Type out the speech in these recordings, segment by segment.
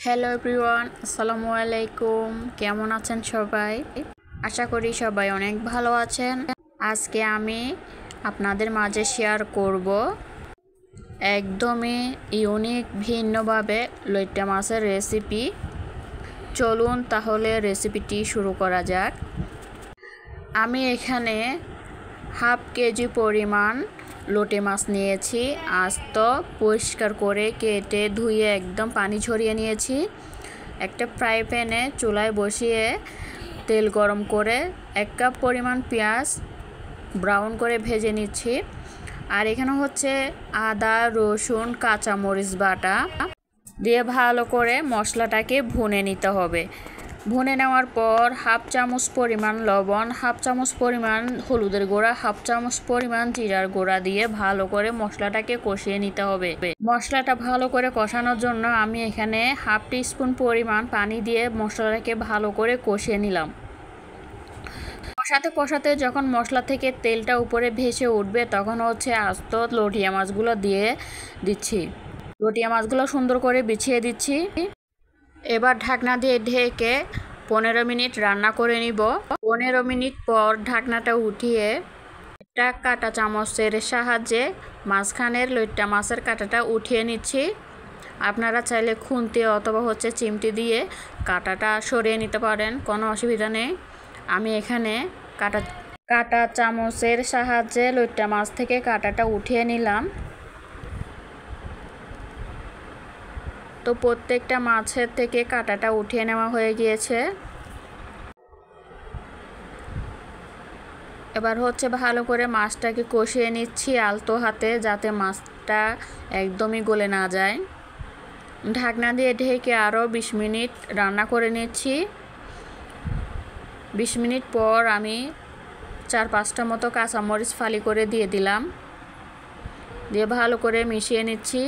Hello everyone, আসসালামু আলাইকুম। কেমন আছেন সবাই? আশা করি সবাই অনেক ভালো আছেন। আজকে আমি আপনাদের মাঝে শেয়ার করব একদমই ইউনিক ভিন্নভাবে লইট্টা মাছের রেসিপি। চলুন তাহলে রেসিপিটি শুরু করা যাক। আমি এখানে হাফ কেজি পরিমাণ লোটে মাছ নিয়েছি। আস্ত পরিষ্কার করে কেটে ধুয়ে একদম পানি ঝরিয়ে নিয়েছি। একটা ফ্রাই প্যানে চুলায় বসিয়ে তেল গরম করে 1 কাপ পরিমাণ পেঁয়াজ ব্রাউন করে ভেজে নিচ্ছি। আর এখানে হচ্ছে আদা, রসুন, কাঁচামরিচ বাটা দিয়ে ভালো করে মশলাটাকে ভুনে নিতে হবে। ভুনে নেওয়ার পর হাফ চামচ পরিমাণ লবণ, হাফ চামচ পরিমাণ হলুদের গুঁড়া, হাফ চামচ পরিমাণ জিরার গুঁড়া দিয়ে ভালো করে মশলাটাকে কষিয়ে নিতে হবে। মশলাটা ভালো করে কষানোর জন্য আমি এখানে হাফ টিস্পুন পরিমাণ পানি দিয়ে মশলাটাকে ভালো করে কষিয়ে নিলাম। কষাতে কষাতে যখন মশলা থেকে তেলটা উপরে ভেসে উঠবে তখন হচ্ছে আস্ত লটিয়া মাছগুলো দিয়ে দিচ্ছি। লটিয়া মাছগুলো সুন্দর করে বিছিয়ে দিচ্ছি। এবার ঢাকনা দিয়ে ঢেকে 15 মিনিট রান্না করে নিব। 15 মিনিট পর ঢাকনাটা উঠিয়ে একটা কাঁটা চামচের সাহায্যে মাঝখানের লইট্টা মাছের কাঁটাটা উঠিয়ে নিচ্ছি। আপনারা চাইলে খুন্তি অথবা হচ্ছে চিমটি দিয়ে কাঁটাটা সরিয়ে নিতে পারেন, কোনো অসুবিধা নেই। আমি এখানে কাঁটা চামচের সাহায্যে লইট্টা মাছ থেকে কাঁটাটা উঠিয়ে নিলাম। তো প্রত্যেকটা মাছের থেকে কাঁটাটা উঠিয়ে নেওয়া হয়ে গিয়েছে। এবার হচ্ছে ভালো করে মাছটাকে কষিয়ে নিচ্ছি আলতো হাতে, যাতে মাছটা একদমই গলে না যায়। ঢাকনা দিয়ে ঢেকে আরও 20 মিনিট রান্না করে নিচ্ছি। 20 মিনিট পর আমি 4-5টা মতো কাঁচামরিচ ফালি করে দিয়ে দিলাম, দিয়ে ভালো করে মিশিয়ে নিচ্ছি।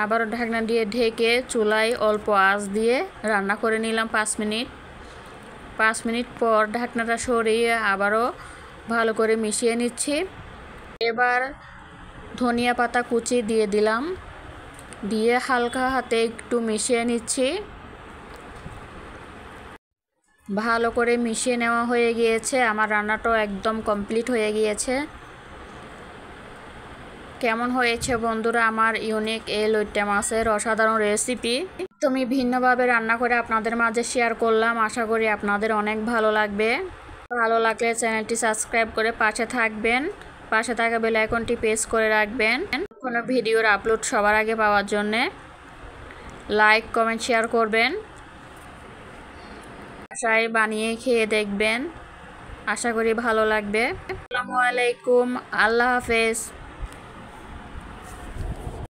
আবারও ঢাকনা দিয়ে ঢেকে চুলায় অল্প আঁচ দিয়ে রান্না করে নিলাম 5 মিনিট। 5 মিনিট পর ঢাকনাটা সরিয়ে আবারও ভালো করে মিশিয়ে নিচ্ছি। এবার ধনিয়া পাতা কুচি দিয়ে দিলাম, দিয়ে হালকা হাতে একটু মিশিয়ে নিচ্ছি। ভালো করে মিশিয়ে নেওয়া হয়ে গিয়েছে। আমার রান্নাটাও একদম কমপ্লিট হয়ে গিয়েছে। কেমন হয়েছে বন্ধুরা আমার ইউনিক এই লইট্টা মাছের অসাধারণ রেসিপি? আমি ভিন্নভাবে রান্না করে আপনাদের মাঝে শেয়ার করলাম। আশা করি আপনাদের অনেক ভালো লাগবে। ভালো লাগলে চ্যানেলটি সাবস্ক্রাইব করে পাশে থাকবেন। পাশে থাকা বেল আইকনটি প্রেস করে রাখবেন কোনো ভিডিওর আপলোড সবার আগে পাওয়ার জন্যে। লাইক, কমেন্ট, শেয়ার করবেন। বাসায় বানিয়ে খেয়ে দেখবেন, আশা করি ভালো লাগবে। আসসালামু আলাইকুম, আল্লাহ হাফেজ।